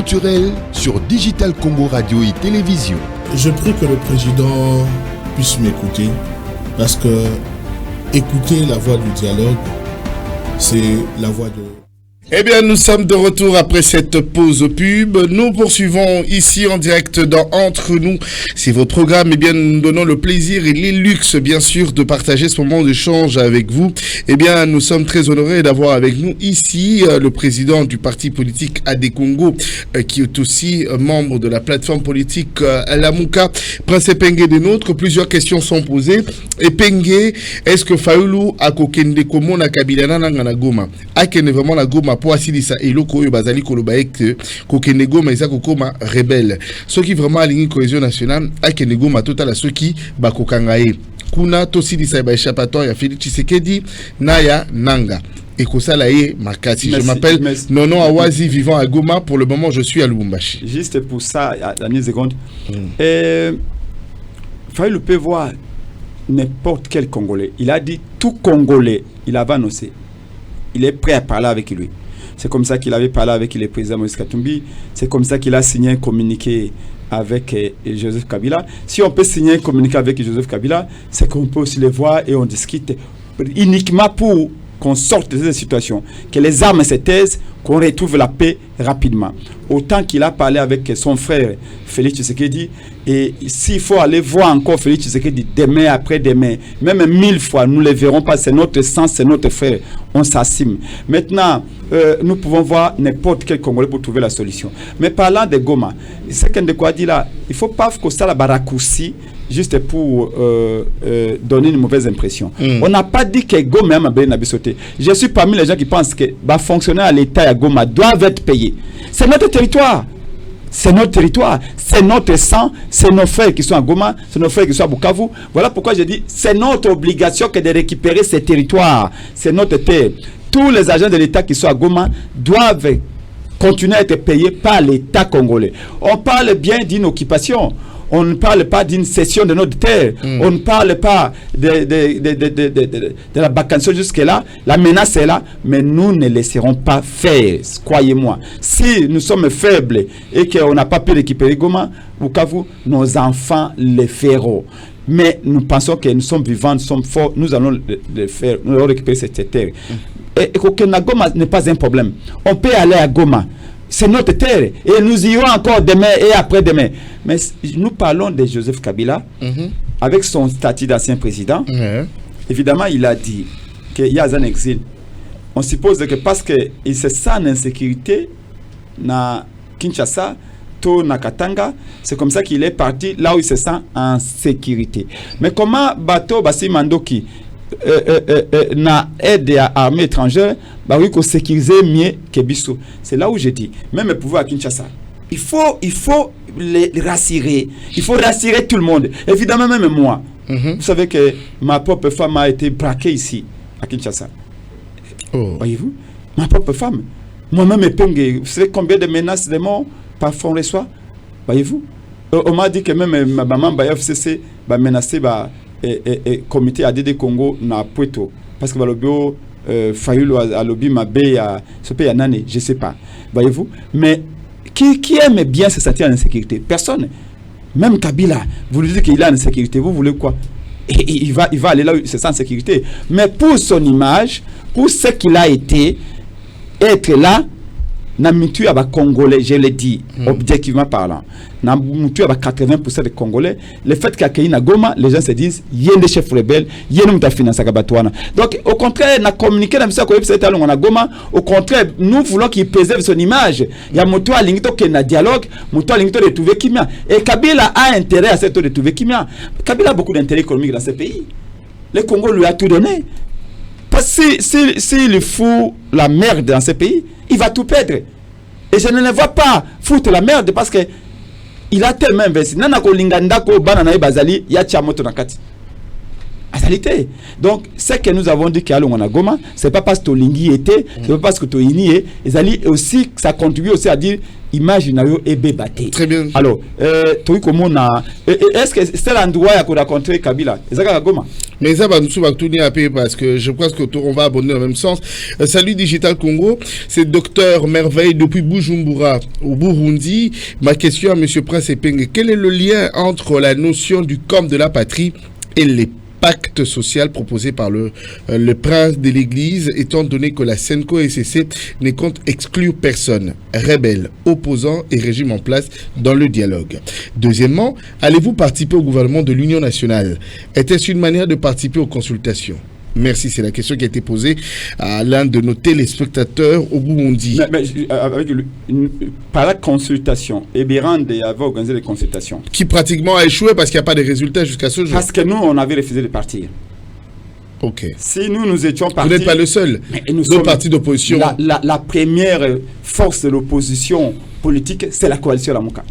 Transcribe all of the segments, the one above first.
culturel sur Digital Congo Radio et Télévision. Je prie que le président puisse m'écouter parce que écouter la voix du dialogue, c'est la voix de... Eh bien, nous sommes de retour après cette pause pub. Nous poursuivons ici en direct dans Entre nous. C'est votre programme. Eh bien, nous donnons le plaisir et les luxes, bien sûr, de partager ce moment d'échange avec vous. Eh bien, nous sommes très honorés d'avoir avec nous ici le président du parti politique AD Congo, qui est aussi membre de la plateforme politique Lamuka, Prince Pengue des nôtres. Plusieurs questions sont posées. Et Pengue, est-ce que Fayoulou a kokende komo na Kabila na Goma? Akene vraiment la Goma pour asilisa eloko oyo bazali koloba eke kokende Goma eza kokoma rebelle. Ceux qui vraiment aligné cohésion nationale akende Goma total à ceux qui bakokanga ye. Kuna tosilisa ba échappatoire ya Félix Tshisekedi na ya Nanga. Et kosala ye makati. Je m'appelle Nono Awazi, vivant à Goma. Pour le moment, je suis à Lubumbashi. Juste pour ça, à la seconde. Fallait peut voir n'importe quel Congolais. Il a dit tout Congolais. Il avait annoncé. Il est prêt à parler avec lui. C'est comme ça qu'il avait parlé avec le président Moïse Katumbi. C'est comme ça qu'il a signé un communiqué avec Joseph Kabila. Si on peut signer un communiqué avec Joseph Kabila, c'est qu'on peut aussi le voir et on discute uniquement pour qu'on sorte de cette situation, que les armes se taisent, qu'on retrouve la paix rapidement. Autant qu'il a parlé avec son frère Félix Tshisekedi, et s'il faut aller voir encore Félix Tshisekedi demain après demain, même 1000 fois, nous ne le verrons pas, c'est notre sang, c'est notre frère, on s'assume. Maintenant, nous pouvons voir n'importe quel Congolais pour trouver la solution. Mais parlant de Goma, ce qu'on a dit là, il ne faut pas que ça la raccourci juste pour donner une mauvaise impression. On n'a pas dit que Goma a sauté. Je suis parmi les gens qui pensent que les fonctionnaires à l'État à Goma doivent être payés. C'est notre territoire. C'est notre territoire. C'est notre sang. C'est nos frères qui sont à Goma. C'est nos frères qui sont à Bukavu. Voilà pourquoi je dis c'est notre obligation que de récupérer ces territoires. C'est notre terre. Tous les agents de l'État qui sont à Goma doivent continuer à être payés par l'État congolais. On parle bien d'une occupation. On ne parle pas d'une cession de notre terre. On ne parle pas de la vacance jusque-là. La menace est là, mais nous ne laisserons pas faire. Croyez-moi. Si nous sommes faibles et qu'on n'a pas pu récupérer Goma, Bukavu, nos enfants le feront. Mais nous pensons que nous sommes vivants, nous sommes forts, nous allons le faire, nous allons récupérer cette terre. Et que Goma n'est pas un problème. On peut aller à Goma. C'est notre terre. Et nous irons encore demain et après-demain. Mais nous parlons de Joseph Kabila, avec son statut d'ancien président. Évidemment, il a dit qu'il y a un exil. On suppose que parce qu'il se sent en insécurité, na Kinshasa, na Katanga, c'est comme ça qu'il est parti là où il se sent en sécurité. Mais comment bateau Bassi Mandoki na aide à l'armée étrangère, bah oui, qu'on sécurise mieux que Bissau. C'est là où je dis, même le pouvoir à Kinshasa, il faut les rassurer. Il faut rassurer tout le monde. Évidemment, même moi. Vous savez que ma propre femme a été braquée ici, à Kinshasa. Voyez-vous? Ma propre femme. Moi-même, vous savez combien de menaces de mort parfois on reçoit? Voyez-vous? On m'a dit que même ma maman, FCC, va menacer et comité ADD Congo na Puerto. Parce que le Fayoulou a lobby ma bé à ce pays à Nane, je ne sais pas. Voyez-vous? Mais qui aime bien se sentir en insécurité? Personne. Même Kabila, vous lui dites qu'il est en insécurité, vous voulez quoi? Et il va aller là où il se sent en sécurité. Mais pour son image, pour ce qu'il a été, être là, na mutu aba Congolais, je l'ai dit, objectivement parlant, na mutu aba 80% des Congolais, le fait qu'il y a Goma, les gens se disent, il y a des chefs rebelles, il y a des finances à Gabatouana. Donc, au contraire, na communiqué dans le Goma, au contraire, nous voulons qu'il préserve son image. Il y a mutu à l'ingito qui est dialogue, mutu à l'ingito de trouver Kimia. Et Kabila a intérêt à cette de trouver Kimia. Kabila a beaucoup d'intérêt économique dans ce pays. Le Congo lui a tout donné. Parce que s'il fout la merde dans ce pays, il va tout perdre. Et je ne le vois pas foutre la merde parce que il a tellement investi. Réalité. Donc, ce que nous avons dit qu'à Goma, c'est pas parce que Tolingi était, c'est pas parce que Toini est, et aussi, ça contribue aussi à dire image et bébaté. Très bien. Alors, est-ce que c'est l'endroit où on a rencontré Kabila? Est-ce Goma? Mais ça va nous tourner à paix parce que je pense qu'on va abonner dans le même sens. Salut Digital Congo, c'est Docteur Merveille depuis Bujumbura au Burundi. Ma question à Monsieur Prince Epenge, quel est le lien entre la notion du camp de la patrie et les pacte social proposé par le prince de l'église, étant donné que la Senko-SCC ne compte exclure personne, rebelles, opposants et régime en place dans le dialogue. Deuxièmement, allez-vous participer au gouvernement de l'Union nationale? Était-ce une manière de participer aux consultations? Merci, c'est la question qui a été posée à l'un de nos téléspectateurs au Burundi. Par la consultation, Ebirand avait organisé des consultations. Qui pratiquement a échoué parce qu'il n'y a pas de résultats jusqu'à ce jour. Parce que nous, on avait refusé de partir. Ok. Si nous étions partis... Vous n'êtes pas le seul. Nous sommes partis d'opposition. La première force de l'opposition politique, c'est la coalition Lamuka.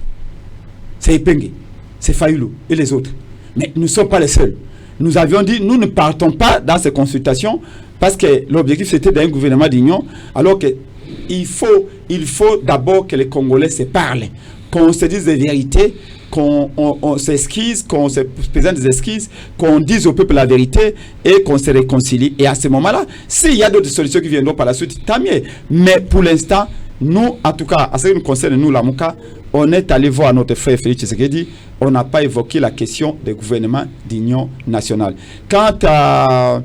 C'est Epenge, c'est Fayoulou et les autres. Mais nous ne sommes pas les seuls. Nous avions dit, nous ne partons pas dans ces consultations parce que l'objectif c'était d'un gouvernement d'union, alors qu'il faut d'abord que les Congolais se parlent, qu'on se dise des vérités, qu'on s'esquisse, qu'on se présente des esquisses, qu'on dise au peuple la vérité et qu'on se réconcilie. Et à ce moment-là, s'il y a d'autres solutions qui viendront par la suite, tant mieux. Mais pour l'instant, nous, en tout cas, à ce qui nous concerne, nous, Lamuka, on est allé voir notre frère Félix Tshisekedi, on n'a pas évoqué la question des gouvernements d'union nationale. Quant à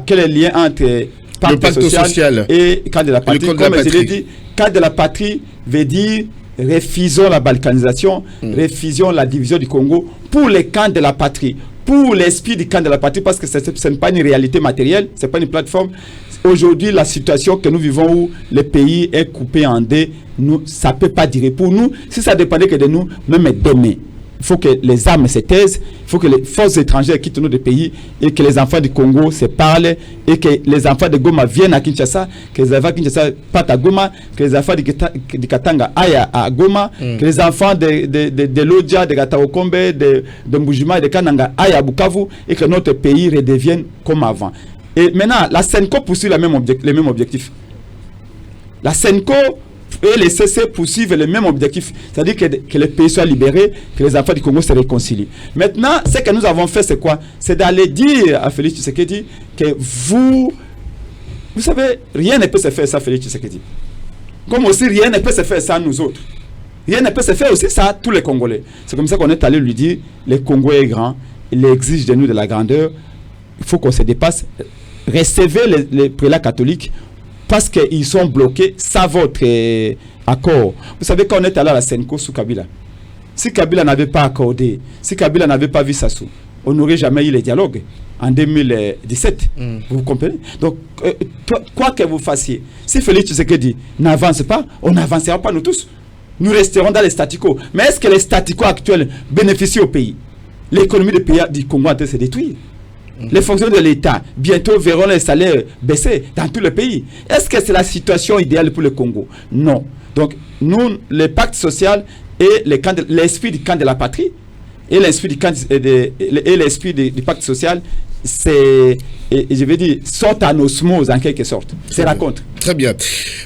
quel est le lien entre le pacte social et camp de la patrie, comme je l'ai dit, camp de la patrie veut dire refusons la balkanisation, refusons la division du Congo pour les camps de la patrie, pour l'esprit du camp de la patrie, parce que ce n'est pas une réalité matérielle, ce n'est pas une plateforme. Aujourd'hui, la situation que nous vivons où le pays est coupé en deux, ça ne peut pas durer. Pour nous, si ça dépendait que de nous, même demain, il faut que les armes se taisent, il faut que les forces étrangères quittent notre pays et que les enfants du Congo se parlent et que les enfants de Goma viennent à Kinshasa, que les enfants de Kinshasa partent à Goma, que les enfants de Katanga aillent à Goma, que les enfants de Lodja, de Gataokombe, de Mbujima et de Kananga aillent à Bukavu et que notre pays redevienne comme avant. Et maintenant, la Senko poursuit les mêmes objectifs. La Senko et les CC poursuivent les mêmes objectifs. C'est-à-dire que les pays soient libérés, que les enfants du Congo se réconcilient. Maintenant, ce que nous avons fait, c'est quoi? C'est d'aller dire à Félix Tshisekedi que vous savez, rien ne peut se faire sans Félix Tshisekedi. Comme aussi, rien ne peut se faire sans nous autres. Rien ne peut se faire aussi sans tous les Congolais. C'est comme ça qu'on est allé lui dire, le Congo est grand, il exige de nous de la grandeur, il faut qu'on se dépasse. Recevez les prélats catholiques parce qu'ils sont bloqués sans votre accord. Vous savez, quand on est allé à la Senko sous Kabila, si Kabila n'avait pas accordé, si Kabila n'avait pas vu Sassou, on n'aurait jamais eu les dialogues en 2017. Vous comprenez? Donc, quoi que vous fassiez, si Félix Tshisekedi n'avance pas, on n'avancera pas nous tous. Nous resterons dans les statu quo. Mais est-ce que les statu quo actuels bénéficient au pays? L'économie du Congo est en train de se détruire. Les fonctions de l'État bientôt verront les salaires baisser dans tout le pays. Est-ce que c'est la situation idéale pour le Congo? Non. Donc, nous, le pacte social et l'esprit du camp de la patrie et l'esprit du pacte social, je veux dire, sont en osmose en quelque sorte. C'est la contre. Très bien.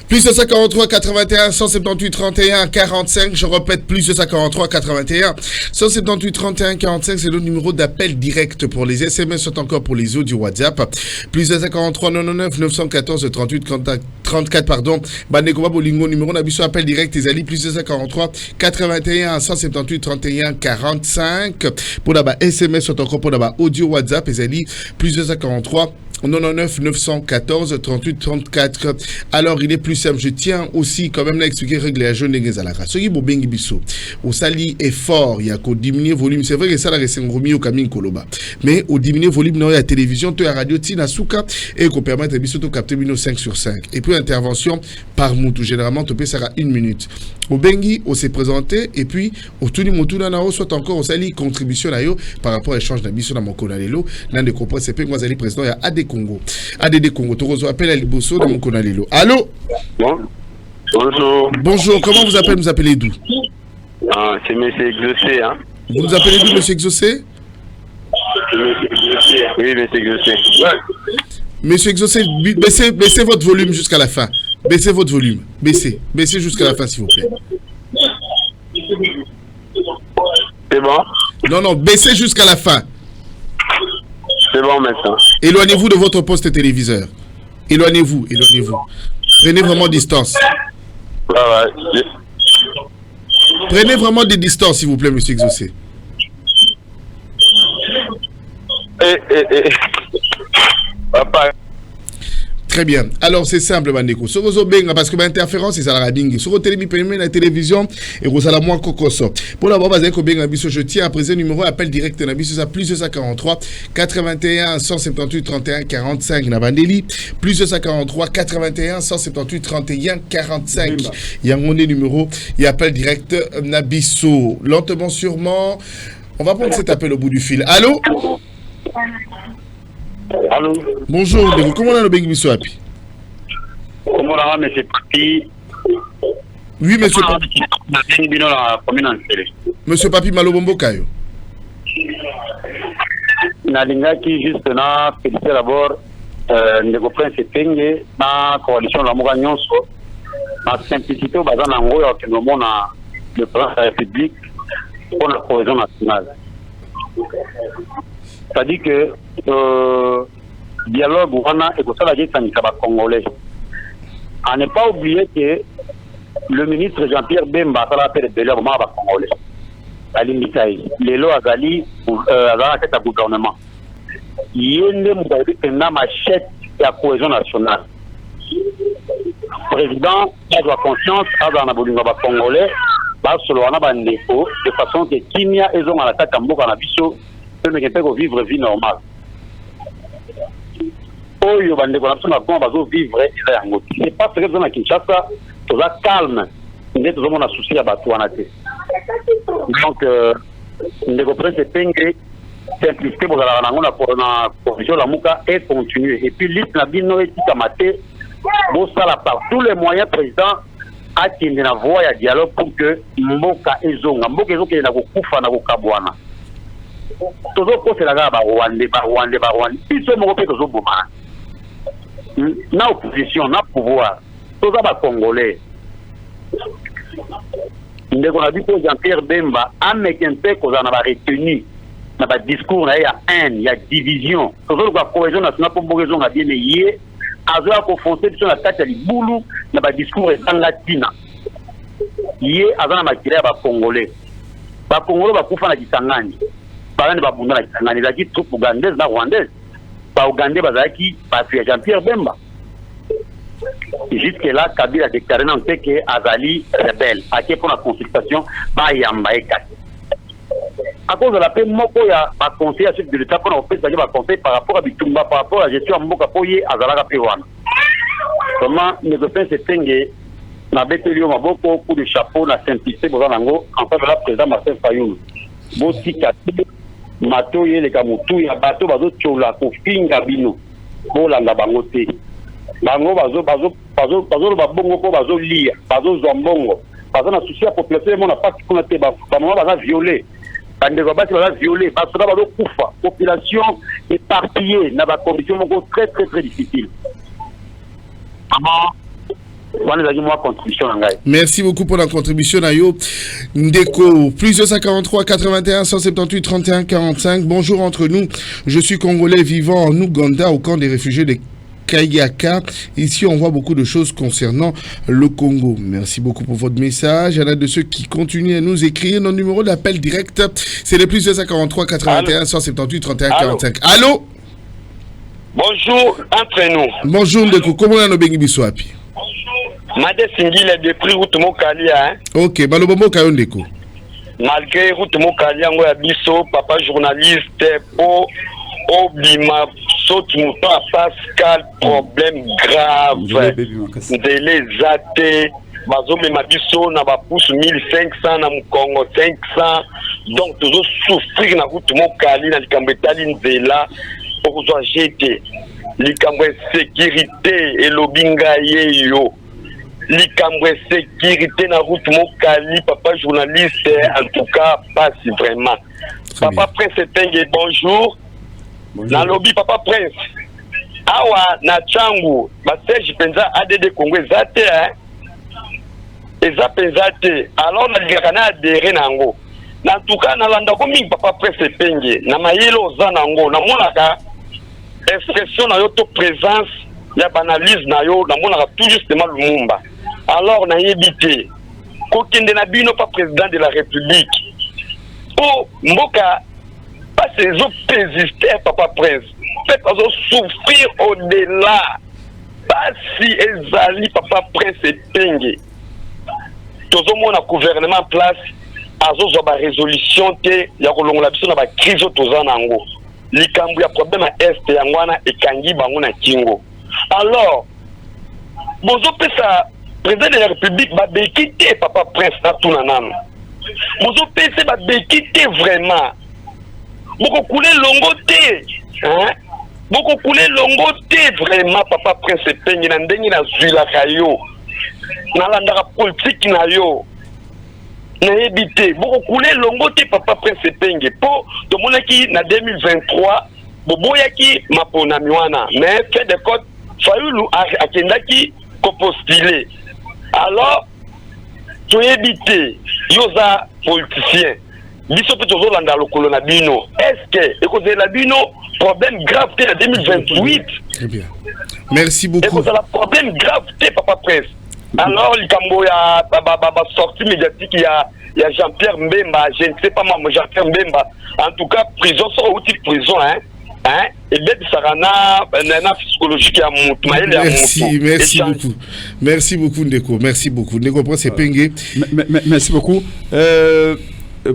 Plus de 143 81 178 31 45. Je répète, plus de 143 81 178 31 45. C'est le numéro d'appel direct pour les SMS, soit encore pour les audios WhatsApp. Plus de 143 99 914 38 34. Pardon. Bandekoba Bolingo, numéro d'abisso appel direct. Les alliés, plus de 143 81 178 31 45. Pour la SMS, soit encore pour la audio WhatsApp. Les alliés, plus de 143 99 914 38 34. Alors il est plus simple, je tiens aussi quand même à expliquer règle à jeune à la race. Ce qui est bengi biso au sali est fort, il y a qu'au diminuer volume, c'est vrai que ça la resengomi au camin koloba, mais au diminuer volume dans la télévision, tu as radio tina souka et qu'on permet biso de capter 5 sur 5 et puis intervention par moutou, généralement tu peux ça à 1 minute. Au bengi on s'est présenté et puis au tuni moutou nana soit encore au sali contribution là par rapport à échange d'abisso dans mon konalelo, l'un des comprendre c'est pas moi sali président il y a AD Congo. ADD Congo, tu reçois appel à Liboso dans mon konalelo. Allô? Bonjour. Bonjour, comment vous appelez? Vous appelez d'où? C'est monsieur Exaucé, hein. Vous nous appelez d'où, monsieur Exaucé? Oui, monsieur Exaucé. Monsieur Exaucé, baissez votre volume jusqu'à la fin. Baissez votre volume. Baissez jusqu'à la fin, s'il vous plaît. C'est bon? Non, baissez jusqu'à la fin. C'est bon maintenant. Éloignez-vous de votre poste téléviseur. Éloignez-vous. Prenez vraiment distance. Ouais. Prenez vraiment des distances, s'il vous plaît, monsieur Exaucé. Papa. Très bien. Alors, c'est simple, Bandeko. Sur vos benga, parce que l'interférence, c'est à la bingue. Sur la télévision, et vous allez moins cocoso. Pour la base, je tiens à présenter le numéro appel direct na biso à plus 243 81 178 31 45 na Bandeli, plus 243 81 178 31 45. Il y a mon numéro, il y a appel direct na biso. Lentement, sûrement. On va prendre cet appel au bout du fil. Allô? Allô? Bonjour, comment on a le bengi biso api? Comment on a monsieur Papi? Oui, monsieur Papi. Monsieur Papi Malobombo Kayo. Nalingaki juste na féliciter d'abord ndeko Prince Penge na coalition la Moka Nyonso na simplicité au bazan nango ya kenomo na le président de la République pour la cohésion nationale. C'est-à-dire que dialogue wana et pour ça la gestion du Congolais. À ne pas oublier que le ministre Jean-Pierre Bemba a fait le délai au Congolais. Ali Mitaï, Lelo Azali, à la tête du gouvernement. Yende Moubaïdi Penda machette et la cohésion nationale. Président, il a conscience, à la Bolinga Congolais, de façon que Kimia et Zon à la tête de Mboka peut vivre vie normale. Oyo bande ko napso na bon bazo vivre eza yango. C'est pas ce que dans Kinshasa, tout ça calme. Ndé tout monde a souci à bato wana te. Donc ndeko Prince Penge simplicité pour la nango na provision la muka et continuer. Et puis liste na bino et tikamate bo sala par tous les moyens président a tindi na voie ya dialogue pour que mboka ezonga ke na kokufa na kokabwana. Tozo ko c'est la ga ba Rwanda biso moko pe tozo boma. Na opposition, na pouvoir, tous les Congolais. Ndeko na biso Jean-Pierre Bemba a mekenté qu'on a retenu na ba discours na ya haine, ya division. Tous la cohésion nationale pour raison na bien yé, azoa confronter sur la tête ya libulu na ba discours en latina. Yé azana makila ba Congolais. Ba Congolais ba kufa na Kisangani. Ba ba bunda na Kisangani, la qui troupe ougandaise na rwandaise. Pas Ougandais Bazaki, parce que Jean-Pierre Bemba. Jusque-là, Kabila a déclaré non que Azali rebelle. À qui pour la consultation, Bayamba et Kati. À cause de la paix, Moko a conseillé à ceux de l'État qu'on a fait, c'est-à-dire conseil par rapport à Bitumba, par rapport à la gestion de Mboka Poye, Azalaga Péouane. Comment les copains se tenguent, n'a bételio Maboko, coup de chapeau, la simplicité, Bozanango, en fait, le président Marcel Fayoum. Bossi Kati. Matoye le kamutu ya bato bazo tchola ko finga bino bolanda bango te bango bazo babongo po bazo lia bazo zombongo bazo na souci ya population mona pas kuna te ba mama baza violer bande ba basi baza violer baso bazo kufa population éparpillée na ba condition moko très difficile. Merci beaucoup pour la contribution, Nayo. Ndeko, plus de 143 81 178 31 45. Bonjour entre nous. Je suis Congolais vivant en Ouganda au camp des réfugiés de Kayaka. Ici, on voit beaucoup de choses concernant le Congo. Merci beaucoup pour votre message. Il y en a de ceux qui continuent à nous écrire. Notre numéro d'appel direct, c'est le plus de 143 81 178 31 45. Allô? Bonjour, entre nous. Bonjour, Ndeko. Comment on a nos bengi biswapi? Made Singile de prix route Mokalia. Ok, Malobombo Kayondeko. Malgré route Mokalia, ngo ya biso, papa journaliste, po obima saute mouton à Pascal, problème grave. Délai zaté, bazome ma biso na ba pousse 1500 na Mukongo 500. Donc toujours souffrir na route Mokali na likambetali nzela pour zo jeter. Likambwe sécurité et lobinga yeyo. Likambwe sécurité na route Mokali, papa journaliste, en tout cas, passe vraiment. Papa Prince Tenge, bonjour. na lobby papa prince awa na changu ba Serge penza ADD Congo ezate eza penza te alors na lingaka na adhéré nango na tuka na landa ko mingi papa prince penge na mayelo za nango na monaka expression na yo to présence ya banalise na yo na monaka tout justement Lumumba alors na yebité ko kende na bino pas président de la république o mboka pas ces autres persister papa prince fait pas souffrir au-delà pas si ezali papa prince penge tozo mona gouvernement place azo ba résolution te ya kolongola biso na ba crise toza nango likambu ya problème est yangwana ekangi bango na kingo alors bozo pesa président de la république ba bekite papa prince na tuna nanu bozo pesa ba bekite vraiment boko koule longo te hein boko koule longo te vraiment papa prince pengi na ndengi na zwila kayo na landaka politique na yo na ebité boko koule longo te papa prince pengi po to monaki na 2023 boboyaki maponami wana mais fait de code Fayulu akendaki ko postuler alors to ebité yoza politicien biso pe tozo landa lokolo na bino est-ce que ekoze la bino problème grave te en 2028 très bien merci beaucoup ekoze la problème grave te papa prince alors likambo ya ba sortie médiatique ya Jean-Pierre Mbemba je ne sais pas moi Jean-Pierre Mbemba en tout cas prison so outil prison et bien sarana na psychologique ya mutu maele ya mutu merci beaucoup Ndeko Ndeko Prince Penge merci beaucoup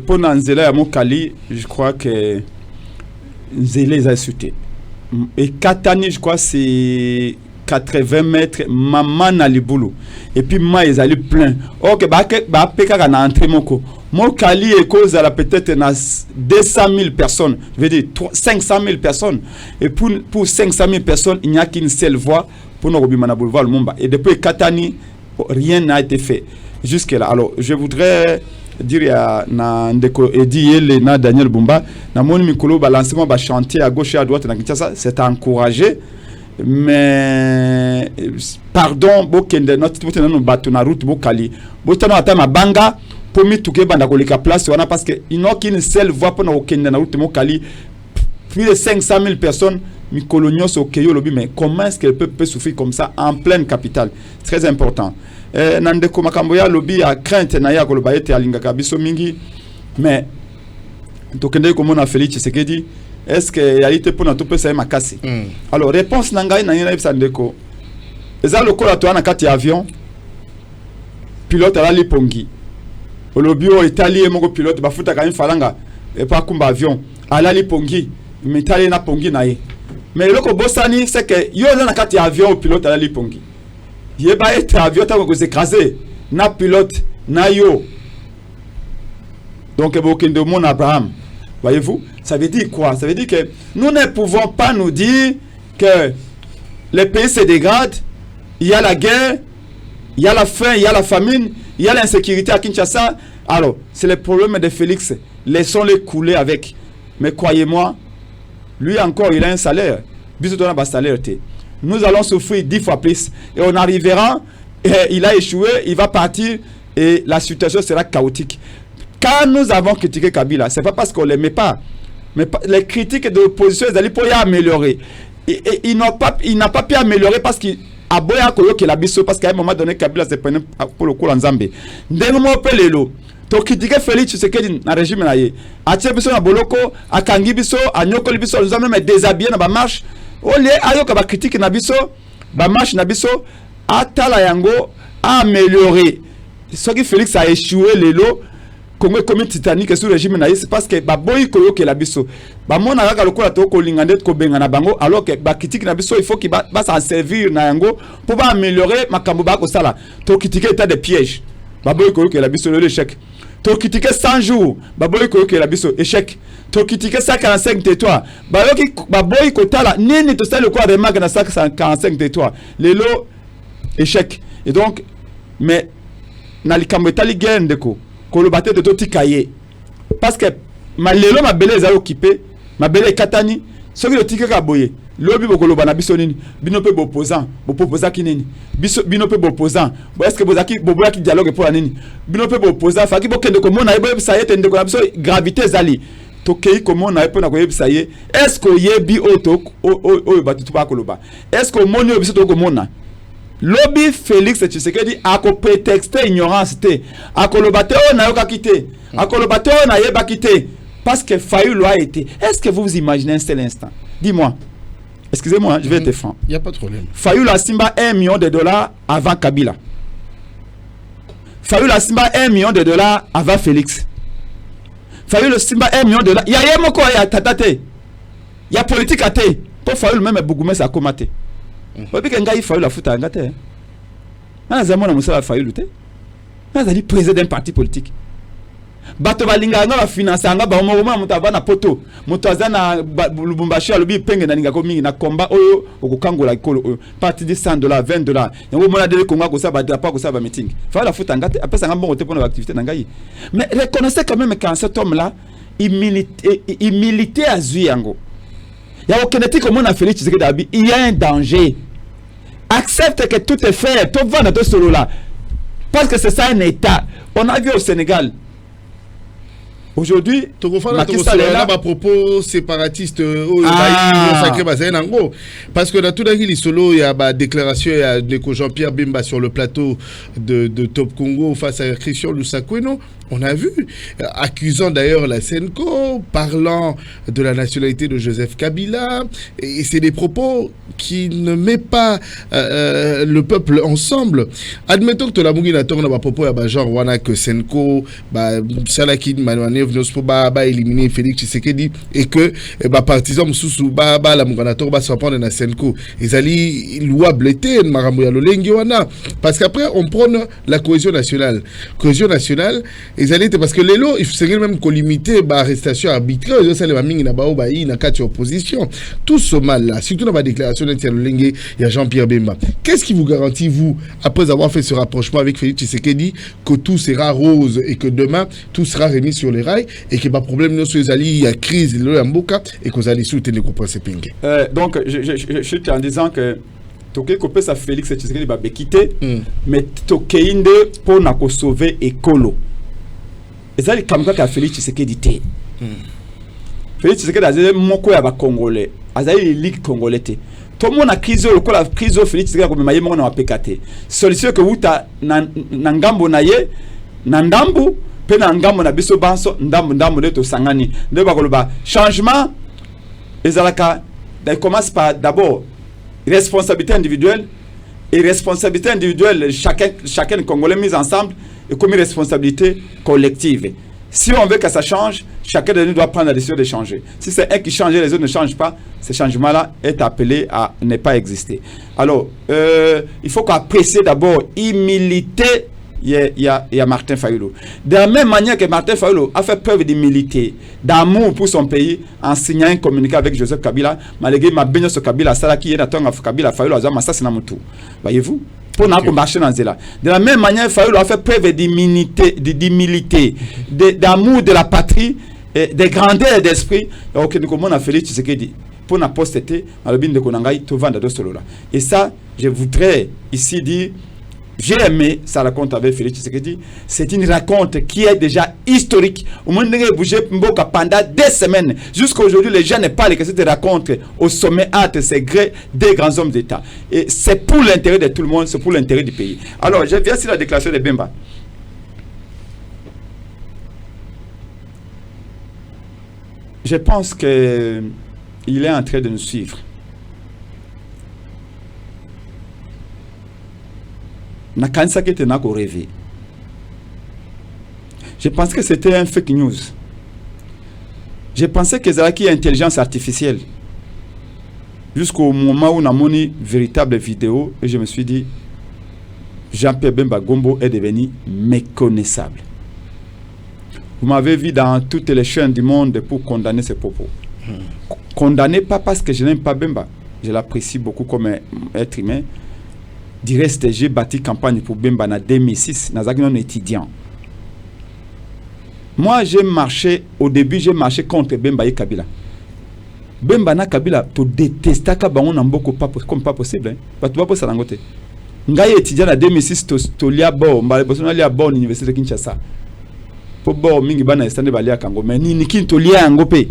pour Nzela ya Mokali je crois que Nzela les a sauté et Katani je crois c'est 80 mètres maman na libulu et puis moi ils allaient plein OK ba peka na entrée moko Mokali est cause à la peut-être 200 000 personnes, je veux dire 500 000 personnes. Et pour 500 000 personnes, il n'y a qu'une seule voie pour nous remettre boulevard Lumumba. Et depuis Katani, rien n'a été fait jusque-là. Alors, je voudrais dire à Ndeko Edi et Daniel Bumba, dans mon micro, le lancement va chanter à gauche et à droite, c'est encouragé. Mais pardon, bokende notre bateau na route Mokali, botano atama banga. Pour me tout banda kolika place wana parce que il n'a qu'une seule voie pour nous kende na route Mokali plus de 500 000 personnes mi colonios au Keyo lobby mais comment est-ce qu'elle peut souffrir comme ça en pleine capitale très important nande ko makambo ya lobby a crainte na ya koloba ete alinga kabiso mingi mais to kende ko mona Félix Tshisekedi est-ce que yalité pour na to pesa makasi alors réponse nangai na yena ibsa ndeko eza lokola to na kati avion pilote ala lipongi Olobio italien moko pilote bafuta ka falanga et pas kumba avion ala lipongi metali na pongi na ye mais loko bosani c'est que yo na kati avion pilote ala lipongi yeba et avion ta ko s'écraser na pilote na yo donc bokendo mon Abraham voyez-vous ça veut dire quoi ça veut dire que nous ne pouvons pas nous dire que les pays se dégradent il y a la guerre il y a la faim il y a la famine il y a l'insécurité à Kinshasa. Alors, c'est le problème de Félix. Laissons-les couler avec. Mais croyez-moi, lui encore, il a un salaire. Nous allons souffrir 10 fois plus. Et on arrivera, et il a échoué, il va partir, et la situation sera chaotique. Quand nous avons critiqué Kabila, ce n'est pas parce qu'on ne l'aimait pas. Mais les critiques de l'opposition, ils allaient pour y améliorer. Et il n'a pas pu améliorer parce qu'il aboya koyo ke la biso parce qu'à un moment donné Kabila se prenait pour le coup en Zambie ndenge mo pelelo to critiquer Félix Tshisekedi na régime na ye atie biso na boloko akangi biso anyokoli biso nous même déshabillé na ba marche ole ayoka ba critique na biso ba marche na biso atala yango améliorer ce que Félix a échoué lelo Congo comme Titanic sur le régime na c'est parce que ba boy koyo ke la biso ba mona kaka lokola to ko lingande ko benga na bango alors que ba critique na biso il faut qu'il va s'en servir na yango pour ba améliorer makambo ba ko sala to critiquer état de piège ba boy koyo ke la biso le échec to critiquer 100 jours ba boy koyo ke la biso échec to critiquer 145 territoires ba boy ko tala nini to sala ko remarque na 145 territoires lelo échec et donc mais na likambo etali guerre ndeko kolobate de toti kaye parce que malelo mabele za occupé mabele katani soki lotikaka boye lobi bokoloba na biso nini bino pe opposant bopopozaki nini bino pe opposant est-ce que bozaki boboyaki dialogue pour la nini bino pe opposant faki bokende komona yebisa ye tende ko biso gravité zali tokei komona ye pona koyebisa ye est-ce que yebi oyo batutu bakoloba est-ce que omoni oyo biso tokomona lobi Félix Tshisekedi ako prétexte ignorance te akoloba te o na yokaki te akoloba te o na yebaki te parce que Fayulu a été. Est-ce que vous vous imaginez un seul instant? Dis-moi. Excusez-moi, hein, je vais être franc. Il n'y a pas de problème. Fayulu a simba $1 million avant Kabila. Fayulu a simba $1 million avant Félix. Fayulu a simba $1 million. Il y a yemoko ya tatate. Il y a politique à te. Pour Fayulu même Bougoumé ça komate. Parce que ngai Fayulu a fouta ngate. Na zamona musala Fayulu te. Na zali président d'un parti politique. Bato balinga nga finance nga ba mo mutava na poto mutaza na Lubumbashi alobi penge na ninga ko mingi na komba oyo okukangola ikolo oyo parti de $100 $20 yango mona dele konga ko saba drapeau ko saba meeting fa la futa ngate apesa nga mbongo te pour activité na ngai mais reconnaissez quand même qu'en cet homme là il militait à Zuyango ya okeneti comme on a Félix Tshisekedi Abi il y a un danger accepte que tout est fait tout va dans ce solo là parce que c'est ça un état on a vu au Sénégal. Aujourd'hui, à propos séparatiste parce que dans tout le solo il y a une déclaration de Jean-Pierre Bemba sur le plateau de Top Congo face à Christian Lusakweno. On a vu, accusant d'ailleurs la Senko, parlant de la nationalité de Joseph Kabila, et c'est des propos qui ne mettent pas le peuple ensemble. Admettons que la Mugina tourne à propos à genre wana que Senko, Salakin manœuvre nos éliminer Félix Tshisekedi et que partisans sous la Mugana tourne se prendre na Senko. Ils allaient louable été Maramuya Lolengi wana parce qu'après on prend la cohésion nationale. Cohésion nationale. Ils allaient parce que les lots, il serait même qu'on limiter l'arrestation arbitraire, ils ont mis na quatre opposition. Tout ce mal-là, surtout dans la déclaration d'Interlingue, il y a Jean-Pierre Bemba. Qu'est-ce qui vous garantit, vous, après avoir fait ce rapprochement avec Félix Tshisekedi, que tout sera rose et que demain, tout sera remis sur les rails et qu'il n'y a pas de problème, nous, sur les alliés, il y a crise, il y a Mboka et que vous allez soutenir les compagnies pingues. Donc, je suis en disant que Toké Kopé, ça Félix Tshisekedi va quitter, mais Toké Inde pour nous sauver écolo. Et ça, comme ça, Félix Tshisekedi dit. Félix Tshisekedi a dit moko ya ba Congolais. Azaï ligue Congolais. Tout le monde a crise la crise Félix Tshisekedi comme maïe mon a pécaté. Solution que wuta nangambo na ye, nandambu, pe nangambo na biso banso, ndambu de to sangani. De ba koloba changement. Ezalaka, il commence par d'abord responsabilité individuelle et responsabilité individuelle chacun Congolais mis ensemble. Et comme une responsabilité collective. Si on veut que ça change, chacun de nous doit prendre la décision de changer. Si c'est un qui change et les autres ne changent pas, ce changement-là est appelé à ne pas exister. Alors, il faut qu'apprécier d'abord humilité. Il y a Martin Fayulu. De la même manière que Martin Fayulu a fait preuve d'humilité, d'amour pour son pays, en signant un communiqué avec Joseph Kabila, malgré ma bénédiction sur Kabila, ça qui est dans Kabila, Fayulu a dit, ça c'est notre tour. Voyez-vous? Pour nous marcher dans cela. De la même manière, Fayulu a fait preuve d'humilité, d'amour de la patrie, de grandeur d'esprit. Donc, nous avons fait ce que dit. Pour nous poster, et ça, je voudrais ici dire. J'ai aimé ça raconte avec Félix Tshisekedi. C'est une raconte qui est déjà historique. Au moins, on a bougé pendant des semaines. Jusqu'à aujourd'hui, les gens ne parlent que cette raconte au sommet hâte, c'est gré des grands hommes d'État. Et c'est pour l'intérêt de tout le monde, c'est pour l'intérêt du pays. Alors, je viens sur la déclaration de Bemba. Je pense qu'il est en train de nous suivre. Je pense que c'était un fake news. Je pensais que c'était une intelligence artificielle. Jusqu'au moment où on a mon véritable vidéo, et je me suis dit, Jean-Pierre Bemba Gombo est devenu méconnaissable. Vous m'avez vu dans toutes les chaînes du monde pour condamner ces propos. Condamner pas parce que je n'aime pas Bemba. Je l'apprécie beaucoup comme être humain. Du reste, j'ai bâti campagne pour Bemba en 2006, dans un étudiant. Moi, j'ai marché, au début, j'ai marché contre Bemba et Kabila. Bemba na Kabila to détesta ka bango na mboko pas comme pas possible. Pas tout pas ça nangote. Ngai étudiant en 2006 to lia bo mbale bosona lia bo université Kinshasa. Po bo mingi bana estande balia kango mais ni kinto lia ngope.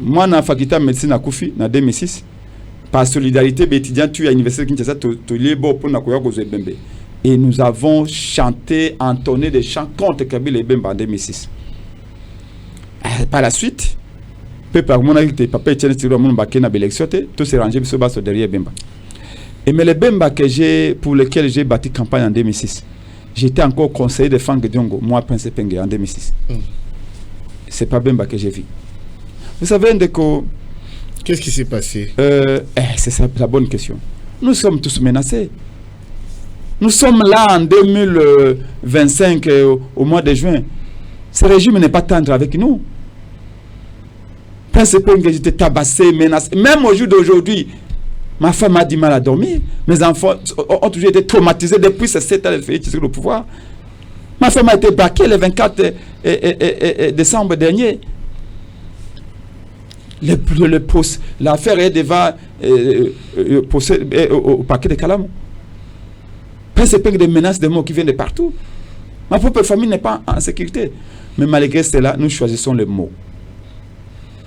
Moi na faculté de médecine à Koufi en 2006 par solidarité étudiant tu à l'université Kinshasa to lia bo pour na koya kozo Bembe. Et nous avons chanté, entonné des chants contre Kabila et Bemba en 2006. Par la suite, papa Etienne Tshisekedi mon baké na élection tout s'est rangé sur derrière Bemba. Et mais les Bemba que j'ai pour lesquels j'ai bâti campagne en 2006. J'étais encore conseiller de Fang Diongo, moi Prince Penge en 2006. C'est pas Bemba que j'ai vu. Vous savez Ndeko, qu'est-ce qui s'est passé? C'est ça la bonne question. Nous sommes tous menacés. Nous sommes là en 2025 au mois de juin. Ce régime n'est pas tendre avec nous. Prince Penge, j'étais tabassé, menacé. Même au jour d'aujourd'hui, ma femme a du mal à dormir. Mes enfants ont toujours été traumatisés depuis ces 7 ans de Félix Tshisekedi au pouvoir. Ma femme a été braquée le 24 décembre dernier. L'affaire est devant au parquet de Kalamo. Prince Penge, des menaces de mort qui viennent de partout. Ma propre famille n'est pas en sécurité. Mais malgré cela, nous choisissons les mots.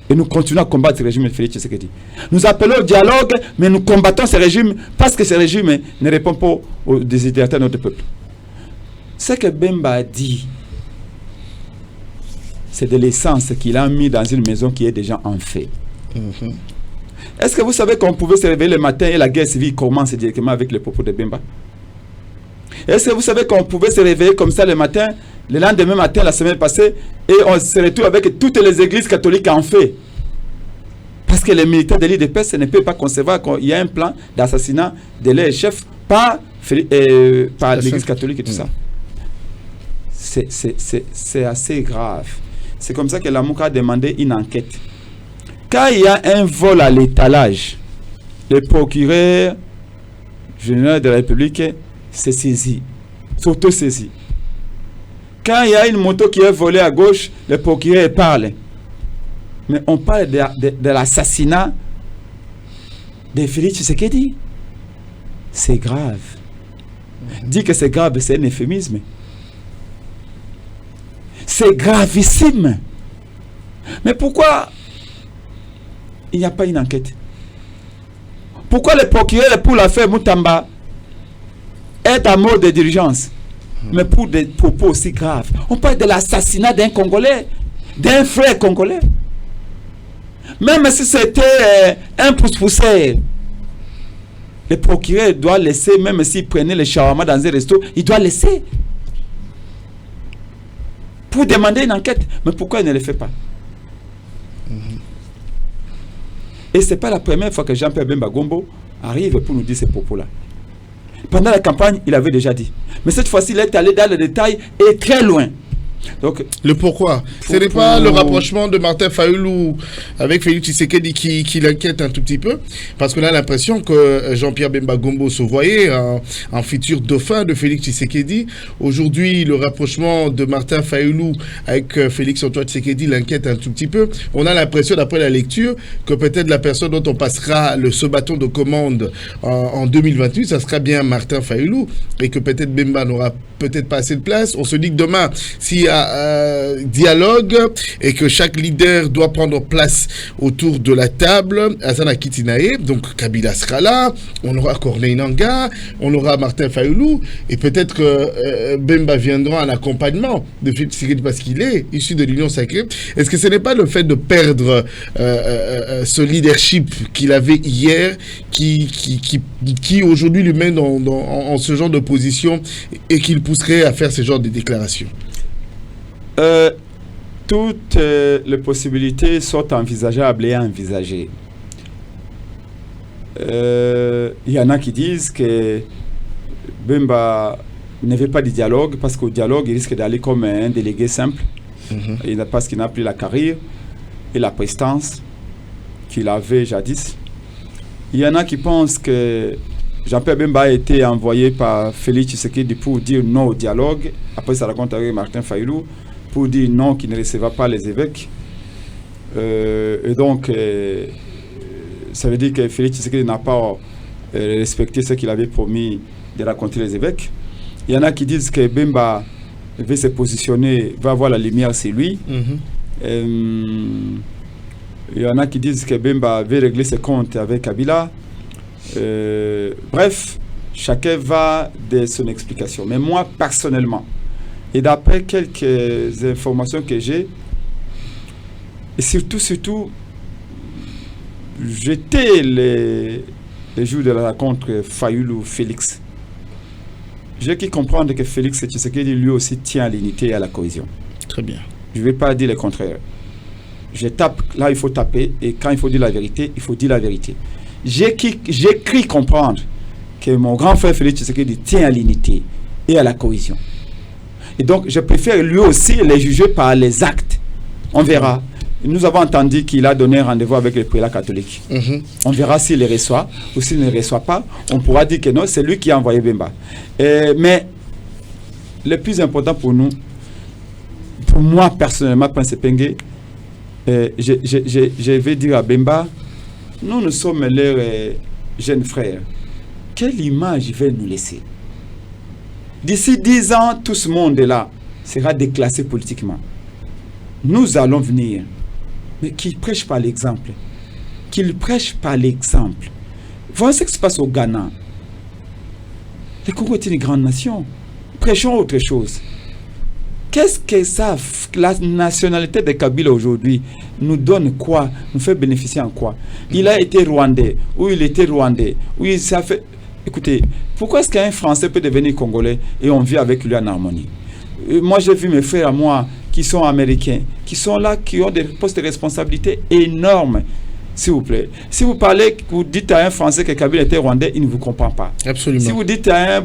Et nous continuons à combattre ce régime de Félix Tshisekedi. Nous appelons au dialogue, mais nous combattons ce régime parce que ce régime ne répond pas aux désiderata de notre peuple. Ce que Bemba a dit, c'est de l'essence qu'il a mis dans une maison qui est déjà en feu. Est-ce que vous savez qu'on pouvait se réveiller le matin et la guerre civile commence directement avec les propos de Bemba? Est-ce que vous savez qu'on pouvait se réveiller comme ça le matin, le lendemain matin, la semaine passée, et on se retrouve avec toutes les églises catholiques en fait? Parce que les militaires de l'IDPS ne peuvent pas concevoir qu'il y a un plan d'assassinat de leur chef par l'église catholique et tout ça. C'est assez grave. C'est comme ça que la MOUCA a demandé une enquête. Quand il y a un vol à l'étalage, le procureur général de la République s'est saisi, s'auto-saisi. Quand il y a une moto qui est volée à gauche, le procureur parle. Mais on parle de l'assassinat de Félix Tshisekedi. C'est grave. Dire que c'est grave, c'est un euphémisme. C'est gravissime. Mais pourquoi il n'y a pas une enquête? Pourquoi le procureur pour l'affaire Moutamba est à mort de diligence, mais pour des propos aussi graves? On parle de l'assassinat d'un Congolais, d'un frère congolais. Même si c'était un pouce-pousseur, le procureur doit laisser, même s'il prenait le shawarma dans un resto, il doit laisser pour demander une enquête. Mais pourquoi il ne le fait pas? Et ce n'est pas la première fois que Jean-Pierre Bemba Gombo arrive pour nous dire ces propos-là. Pendant la campagne, il avait déjà dit. Mais cette fois-ci, il est allé dans le détail et très loin. Donc, le pourquoi? Ce n'est pas le rapprochement de Martin Fayulu avec Félix Tshisekedi qui l'inquiète un tout petit peu, parce qu'on a l'impression que Jean-Pierre Bemba Gombo se voyait en futur dauphin de Félix Tshisekedi. Aujourd'hui, le rapprochement de Martin Fayulu avec Félix Antoine Tshisekedi l'inquiète un tout petit peu. On a l'impression, d'après la lecture, que peut-être la personne dont on passera ce bâton de commande en 2028, ça sera bien Martin Fayulu, et que peut-être Bemba n'aura peut-être pas assez de place. On se dit que demain, s'il y a dialogue et que chaque leader doit prendre place autour de la table, Azana Kitinae, donc Kabila sera là, on aura Corneille Nangaa, on aura Martin Fayulu, et peut-être que Bemba viendra en accompagnement de Félix Tshisekedi parce qu'il est issu de l'Union sacrée. Est-ce que ce n'est pas le fait de perdre ce leadership qu'il avait hier qui aujourd'hui lui met en ce genre de position et qu'il pousserait à faire ce genre de déclarations? Toutes les possibilités sont envisageables et envisagées. Il y en a qui disent que Bemba ne veut pas de dialogue parce qu'au dialogue, il risque d'aller comme un délégué simple. Parce qu'il n'a plus la carrière et la prestance qu'il avait jadis. Il y en a qui pensent que Jean-Pierre Bemba a été envoyé par Félix Tshisekedi pour dire non au dialogue. Après, ça raconte avec Martin Fayulu pour dire non, qu'il ne recevra pas les évêques. Et donc, ça veut dire que Félix Tshisekedi n'a pas respecté ce qu'il avait promis de rencontrer les évêques. Il y en a qui disent que Bemba veut se positionner, va avoir la lumière sur lui. Il y en a qui disent que Bemba veut régler ses comptes avec Kabila. Bref, chacun va de son explication. Mais moi, personnellement, et d'après quelques informations que j'ai, et surtout, j'étais les jours de la rencontre Fayoulou-Félix. J'ai qui comprendre que Félix Tshisekedi lui aussi tient à l'unité et à la cohésion. Très bien. Je ne vais pas dire le contraire. Je tape, là il faut taper, et quand il faut dire la vérité, il faut dire la vérité. J'ai cru comprendre que mon grand frère Félix Tshisekedi tient à l'unité et à la cohésion. Et donc, je préfère lui aussi les juger par les actes. On verra. Nous avons entendu qu'il a donné rendez-vous avec le prélat catholique. On verra s'il les reçoit ou s'il ne les reçoit pas. On pourra dire que non, c'est lui qui a envoyé Bemba. Mais le plus important pour nous, pour moi personnellement, Prince Pengue, je vais dire à Bemba, nous sommes leurs jeunes frères. Quelle image va nous laisser? D'ici 10 ans, tout ce monde-là sera déclassé politiquement. Nous allons venir. Mais qu'il prêche par l'exemple. Qu'il prêche par l'exemple. Voyez ce qui se passe au Ghana. Le Congo est une grande nation. Prêchons autre chose. Qu'est-ce que ça, la nationalité de Kabila aujourd'hui, nous donne quoi? Nous fait bénéficier en quoi? Il a été rwandais, ou il était rwandais, ou il s'est fait... Écoutez, pourquoi est-ce qu'un Français peut devenir Congolais et on vit avec lui en harmonie? Moi, j'ai vu mes frères à moi qui sont américains, qui sont là, qui ont des postes de responsabilité énormes. S'il vous plaît. Si vous parlez, vous dites à un Français que Kabila était rwandais, il ne vous comprend pas. Absolument. Si vous dites à un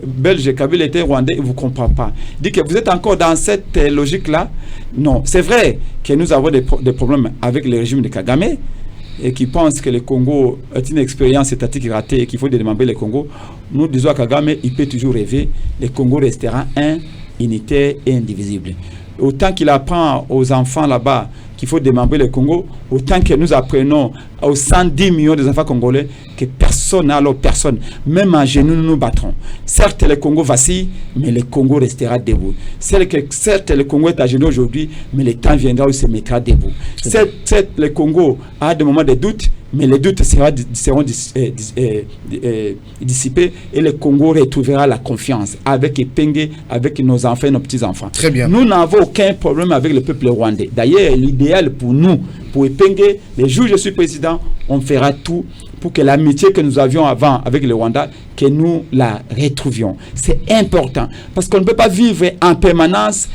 Belge que Kabila était rwandais, il ne vous comprend pas. Dites que vous êtes encore dans cette logique-là. Non, c'est vrai que nous avons des problèmes avec le régime de Kagame, et qui pense que le Congo est une expérience étatique ratée et qu'il faut démembrer le Congo. Nous disons à Kagame, il peut toujours rêver, le Congo restera un, unitaire et indivisible. Autant qu'il apprend aux enfants là-bas qu'il faut démembrer le Congo, autant que nous apprenons aux 110 millions des enfants congolais que personne, alors personne, même en genoux, nous nous battrons. Certes, le Congo vacille, mais le Congo restera debout. Certes, le Congo est à genoux aujourd'hui, mais le temps viendra où il se mettra debout. Certes, le Congo a des moments de doute, mais les doutes seront dissipés et le Congo retrouvera la confiance avec Epenge, avec nos enfants et nos petits-enfants. Très bien. Nous n'avons aucun problème avec le peuple rwandais. D'ailleurs, l'idéal pour nous, pour Epenge, les jours où je suis président, on fera tout pour que l'amitié que nous avions avant avec le Rwanda, que nous la retrouvions. C'est important parce qu'on ne peut pas vivre en permanence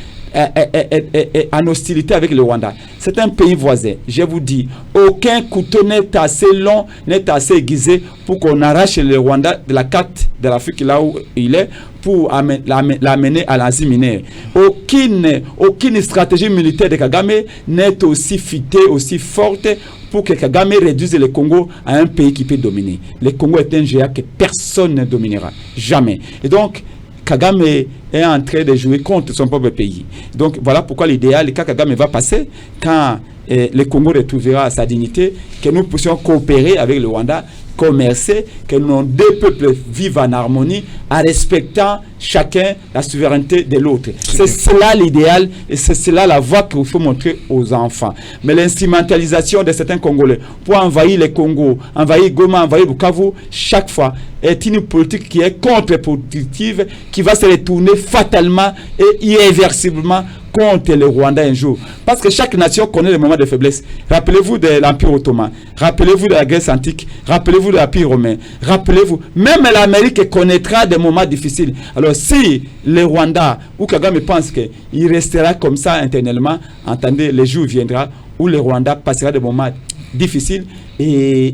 en hostilité avec le Rwanda. C'est un pays voisin. Je vous dis, aucun couteau n'est assez long, n'est assez aiguisé pour qu'on arrache le Rwanda de la carte de l'Afrique là où il est pour l'amener à l'Asie mineure. Aucune stratégie militaire de Kagame n'est aussi fitée, aussi forte pour que Kagame réduise le Congo à un pays qui peut dominer. Le Congo est un géant que personne ne dominera. Jamais. Et donc, Kagame est en train de jouer contre son propre pays. Donc voilà pourquoi l'idéal, quand Kagame va passer, quand le Congo retrouvera sa dignité, que nous puissions coopérer avec le Rwanda, commercer, que nos deux peuples vivent en harmonie, en respectant chacun la souveraineté de l'autre. C'est cela l'idéal et c'est cela la voie qu'il faut montrer aux enfants. Mais l'instrumentalisation de certains Congolais pour envahir le Congo, envahir Goma, envahir Bukavu, chaque fois est une politique qui est contre-productive, qui va se retourner fatalement et irréversiblement contre le Rwanda un jour. Parce que chaque nation connaît les moments de faiblesse. Rappelez-vous de l'Empire ottoman, rappelez-vous de la Grèce antique, rappelez-vous de l'Empire romain, rappelez-vous, même l'Amérique connaîtra des moments difficiles. Alors si le Rwanda ou Kagame pense qu'il restera comme ça internellement, entendez, le jour viendra où le Rwanda passera des moments difficiles et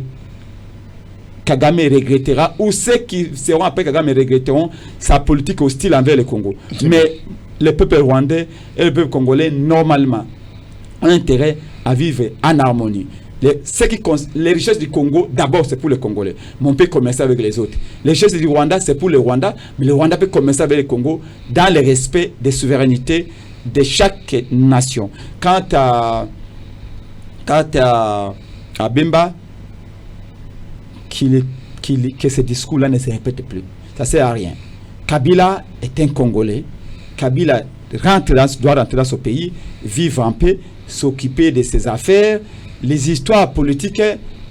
Kagame regrettera, ou ceux qui seront après Kagame regretteront sa politique hostile envers le Congo. Mais le peuple rwandais et le peuple congolais, normalement, ont intérêt à vivre en harmonie. Les richesses du Congo, d'abord, c'est pour les Congolais. Mais on peut commercer avec les autres. Les richesses du Rwanda, c'est pour le Rwanda, mais le Rwanda peut commercer avec le Congo dans le respect des souverainetés de chaque nation. Quant à quant à Bemba, que ce discours-là ne se répète plus. Ça ne sert à rien. Kabila est un Congolais. Kabila doit rentrer dans son pays, vivre en paix, s'occuper de ses affaires. Les histoires politiques,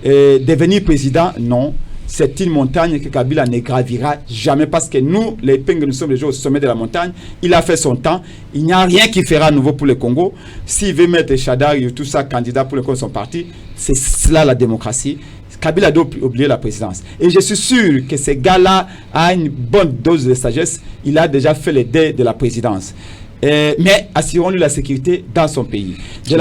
devenir président, non. C'est une montagne que Kabila ne gravira jamais parce que nous, les Peng, nous sommes déjà au sommet de la montagne. Il a fait son temps. Il n'y a rien qui fera à nouveau pour le Congo. S'il veut mettre Chadar et tout ça, candidat pour le Congo, son parti, c'est cela la démocratie. Kabila doit oublier la présidence. Et je suis sûr que ce gars-là a une bonne dose de sagesse. Il a déjà fait les dés de la présidence. Mais assurons-lui la sécurité dans son pays. Et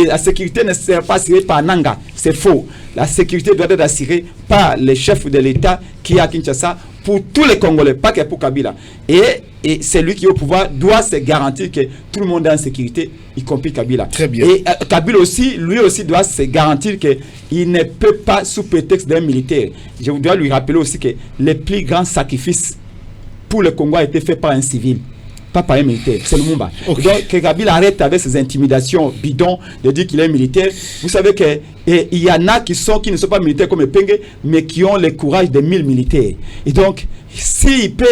la sécurité ne sera pas assurée par Nanga. C'est faux. La sécurité doit être assurée par les chefs de l'État qui est à Kinshasa pour tous les Congolais, pas que pour Kabila. Et c'est lui qui est au pouvoir doit se garantir que tout le monde est en sécurité, y compris Kabila. Très bien. Et Kabila aussi, lui aussi doit se garantir qu'il ne peut pas, sous prétexte d'un militaire. Je voudrais lui rappeler aussi que les plus grands sacrifices pour le Congo a été fait par un civil. Pas par un militaire, c'est le Lumumba. Okay. Donc, que Kabila arrête avec ses intimidations bidons de dire qu'il est militaire. Vous savez qu'il y en a qui ne sont pas militaires comme Penge, mais qui ont le courage de 1000 militaires. Et donc, s'il peut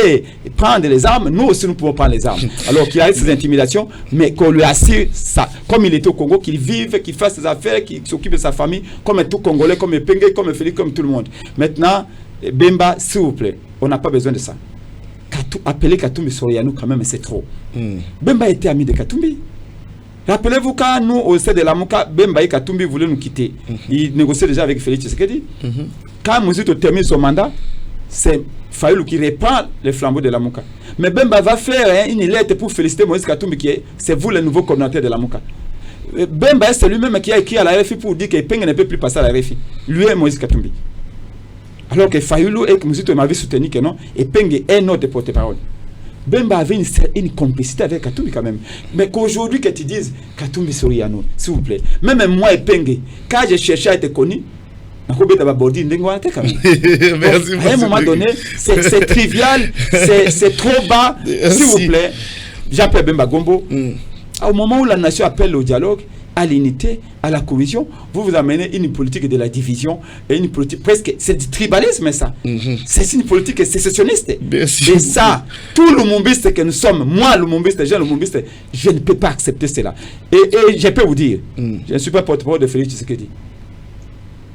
prendre les armes, nous aussi nous pouvons prendre les armes. Alors qu'il arrête ses intimidations, mais qu'on lui assure ça, comme il était au Congo, qu'il vive, qu'il fasse ses affaires, qu'il s'occupe de sa famille, comme tout Congolais, comme Penge, comme Félix, comme tout le monde. Maintenant, Bemba, s'il vous plaît, on n'a pas besoin de ça. Appeler Katumbi Soriano quand même c'est trop. Bemba était ami de Katumbi. Rappelez-vous quand nous au sein de la Mouka, Bemba et Katumbi voulaient nous quitter. Il négociait déjà avec Félix Tshisekedi. Quand Mouzito termine son mandat, c'est Fayulu qui reprend les flambeaux de la Mouka. Mais Bemba va faire une lettre pour féliciter Moïse Katumbi qui est, c'est vous le nouveau coordinateur de la Mouka. Bemba c'est lui-même qui a écrit à la RFI pour dire que Peng ne peut plus passer à la RFI. Lui et Moïse Katumbi. Alors que Fayulu et Mouzito m'avaient soutenu que non, et Penge est notre porte-parole. Bemba avait une complicité avec Katumbi quand même. Mais qu'aujourd'hui, que tu dises Katumbi Soriano, s'il vous plaît, même moi et Penge, quand j'ai cherché à être connu, Merci à un moment donné, c'est trivial, c'est trop bas. S'il vous plaît, j'appelle Bemba Gombo. Au moment où la nation appelle au dialogue, à l'unité, à la cohésion, vous amenez une politique de la division et une politique presque, c'est du tribalisme ça. C'est une politique sécessionniste. Et ça, tout le Lumumbiste que nous sommes, moi le Lumumbiste, jeune Lumumbiste, je ne peux pas accepter cela. Et je peux vous dire, je ne suis pas porte-parole de Félix Tshisekedi.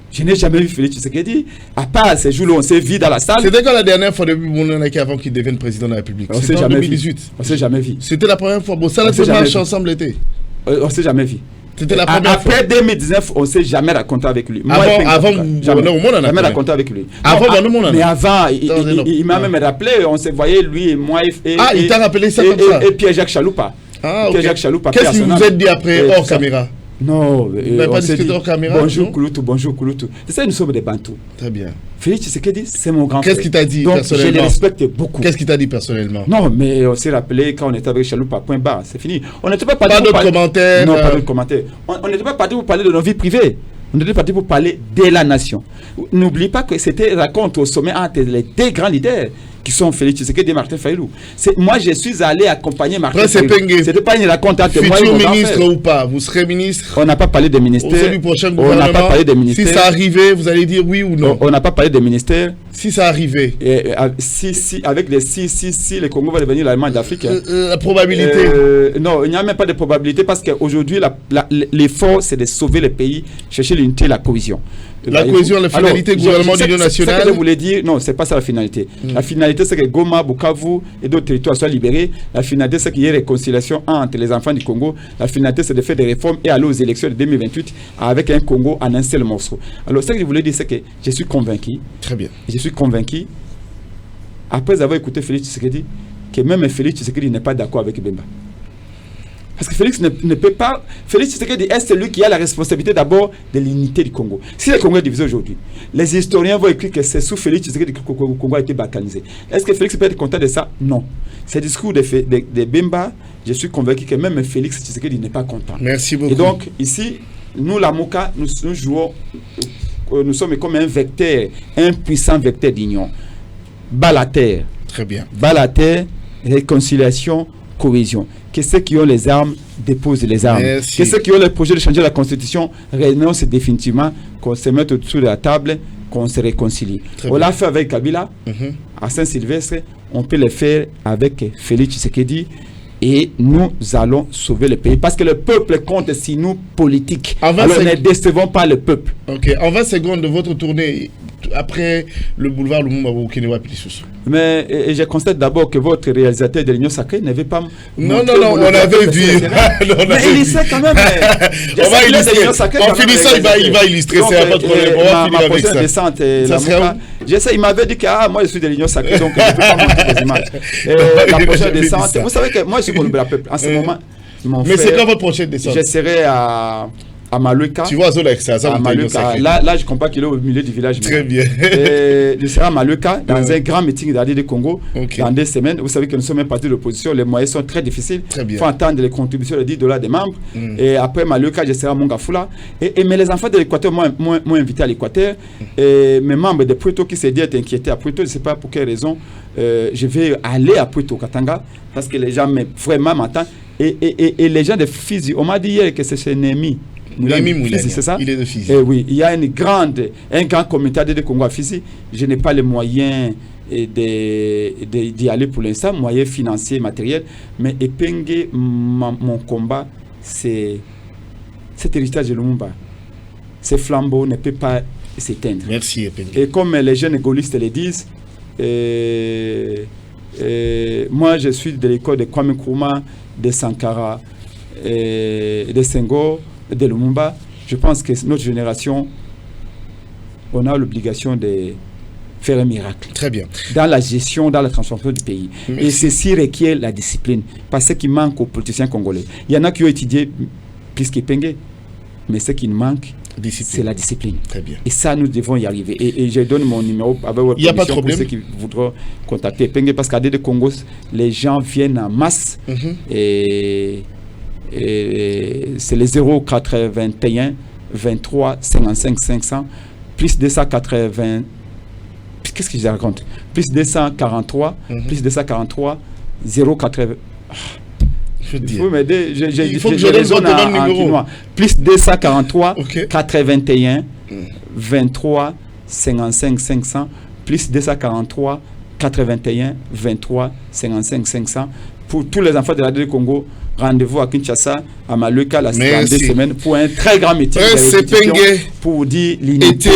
Je n'ai jamais vu Félix Tshisekedi, à part ces jours-là, on s'est vu dans la salle. C'était quand la dernière fois depuis Mounanaki avant qu'il devienne président de la République? C'était en 2018. On s'est jamais vu. C'était la première fois. Bon, ça, la marche ensemble l'été. On s'est jamais vu. C'était la première fois. Après 2019, on ne s'est jamais raconté avec lui. Avant, jamais raconté avec lui. Mais avant, il m'a même rappelé, on s'est voyé lui et moi. Il t'a rappelé ça comme ça? Et Pierre-Jacques Chaloupa. Qu'est-ce que vous êtes dit après hors caméra? Non, pas discuté hors caméra. Bonjour Kouloutou, bonjour Kouloutou. C'est ça, nous sommes des Bantous. Très bien. Félix Tshisekedi, c'est mon grand frère. Qu'est-ce qu'il t'a dit personnellement? Je le respecte beaucoup. Qu'est-ce qu'il t'a dit personnellement? Non, mais on s'est rappelé quand on était avec Chaloupa, point barre, c'est fini. On n'était pas parti pour commentaires. Non, pas d'autres commentaires. On n'était pas parti pour parler de nos vies privées. On était parti pour parler de la nation. N'oublie pas que c'était raconte au sommet entre les deux grands leaders qui sont Félix Tshisekedi et Martin Fayulu. Moi, je suis allé accompagner Martin Fayulu. C'était pas une raconte entre moi et mon ministre ou pas? Vous serez ministre? On n'a pas parlé des ministères. Du prochain gouvernement. On n'a pas parlé des ministères. Si ça arrivait, vous allez dire oui ou non? On n'a pas parlé des ministères. Si ça arrivait. Avec les si, le Congo va devenir l'Allemagne d'Afrique. La probabilité? Non, il n'y a même pas de probabilité parce qu'aujourd'hui, l'effort, c'est de sauver le pays, chercher l'unité et la cohésion. La cohésion, la finalité du gouvernement d'union nationale. Ce que je voulais dire, non, c'est pas ça la finalité. La finalité, c'est que Goma, Bukavu et d'autres territoires soient libérés. La finalité, c'est qu'il y ait réconciliation entre les enfants du Congo. La finalité, c'est de faire des réformes et aller aux élections de 2028 avec un Congo en un seul morceau. Alors, ce que je voulais dire, c'est que je suis convaincu. Très bien. Je suis convaincu, après avoir écouté Félix Tshisekedi, que même Félix Tshisekedi n'est pas d'accord avec Bemba. Parce que Félix ne peut pas. Félix Tshisekedi est celui qui a la responsabilité d'abord de l'unité du Congo. Si le Congo est divisé aujourd'hui, les historiens vont écrire que c'est sous Félix Tshisekedi que le Congo a été balkanisé. Est-ce que Félix peut être content de ça? Non. Ce discours de Bemba, je suis convaincu que même Félix Tshisekedi n'est pas content. Merci beaucoup. Et donc, ici, nous, la Mouka, nous jouons, nous sommes comme un vecteur, un puissant vecteur d'union. Bas la terre. Très bien. Bas la terre, réconciliation, cohésion. Que ceux qui ont les armes déposent les armes. Merci. Que ceux qui ont le projet de changer la constitution renoncent définitivement, qu'on se mette autour de la table, qu'on se réconcilie. On l'a fait avec Kabila, à Saint-Sylvestre, on peut le faire avec Félix Tshisekedi. Et nous allons sauver le pays. Parce que le peuple compte si nous, politiques. Alors ne décevons pas le peuple. Ok, en 20 secondes de votre tournée, après le boulevard Lumumba au Kenewa Pilissus. Mais je constate d'abord que votre réalisateur de l'Union Sacrée n'avait pas... Non, on avait vu. Mais il essaie quand même. On va illustrer. En finissant, il va illustrer. C'est pas de problème. On va finir avec ça. Descente, il m'avait dit que moi je suis de l'Union Sacrée, donc je ne peux pas montrer des images. La prochaine descente, vous savez que moi je suis pour le peuple. En ce moment, mais c'est quand votre prochaine descente? Je serai à Maluka. Tu vois, ça Maluka. Là, je comprends qu'il est au milieu du village. Très bien. Je serai à Maluka dans un grand meeting d'AD de Congo dans 2 semaines. Vous savez que nous sommes un parti d'opposition. Les moyens sont très difficiles. Il faut attendre les contributions de $10 des membres. Et après Maluka, je serai à Mongafula. Mais les enfants de l'Équateur m'ont invité à l'Équateur. Et mes membres de Puerto qui s'est dit être inquiétés à Puerto, je ne sais pas pour quelle raison, je vais aller à Puerto Katanga parce que les gens vraiment m'attendent. Et les gens de Fizi, on m'a dit hier que c'est un ennemi. C'est ça? Il est de Fizi. Oui, il y a un grand comité de Congo à Fizi. Je n'ai pas les moyens d'y aller pour l'instant, moyens financiers, matériels. Mais Epenge, mon combat, c'est cet héritage de Lumumba. Ces flambeaux ne peuvent pas s'éteindre. Merci Epenge. Et comme les jeunes gaullistes le disent, moi je suis de l'école de Kwame Nkrumah, de Sankara, de Senghor, de Lumumba. Je pense que notre génération, on a l'obligation de faire un miracle. Très bien. Dans la gestion, dans la transformation du pays. Merci. Et ceci requiert la discipline. Parce que ce qui manque aux politiciens congolais. Il y en a qui ont étudié plus qu'Epenge, mais ce qui nous manque, c'est la discipline. Très bien. Et ça, nous devons y arriver. Et je donne mon numéro avec votre Il n'y a pas de problème. pour ceux qui voudront contacter Epenge, parce qu'à des Congo, les gens viennent en masse. Et c'est les 081 23 55 500 plus 280. Qu'est-ce que je raconte? Plus 243 plus 243 080. Il faut m'aider. Il faut que je donne votre même numéro. Plus 243 81 23 55 500 plus 243 81 23 55 500 pour tous les enfants de la du Congo. Rendez-vous à Kinshasa, à Maluka, la semaine 2 semaines, pour un très grand meeting pour dire l'unité.